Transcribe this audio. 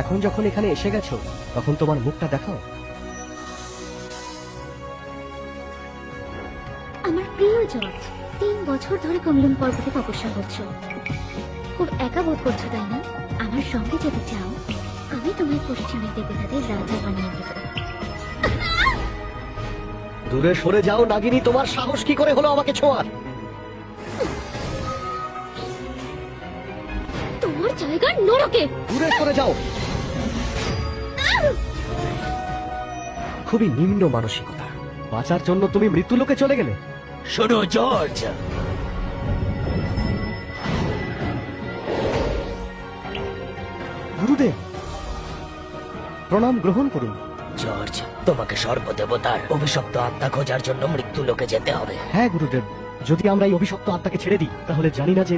এখন যখন এখানে এসে গেছো তখন তোমার মুখটা দেখাও। আমার প্রিয় জর্জ, 3 বছর ধরে কমলুন পর্বতে তপস্যা করছো, খুব একা বোধ করছো তাই না? আমার সঙ্গে যেতে চাও? আমি তোমায় পশ্চিমের দেবতাদের রাজা বানিয়ে দেব। দূরে সরে যাও নাগিনী, তোমার সাহস কি করে হলো আমাকে ছোঁয়ার? তোমার জায়গা নরকে। দূরে সরে যাও। খুবই নিম্ন মানসিকতা। বাঁচার জন্য তুমি মৃত্যুলোকে চলে গেলে। শোনো জর্জ, গুরুদেব, প্রণাম গ্রহণ করুন। জর্জ, তোমাকে সর্বদেবতার অভিশপ্ত আত্মা খোঁজার জন্য মৃত্যু লোকে যেতে হবে। হ্যাঁ গুরুদেব, যদি আমরা এই অভিশপ্ত আত্মাকে ছেড়ে দিই তাহলে জানি না যে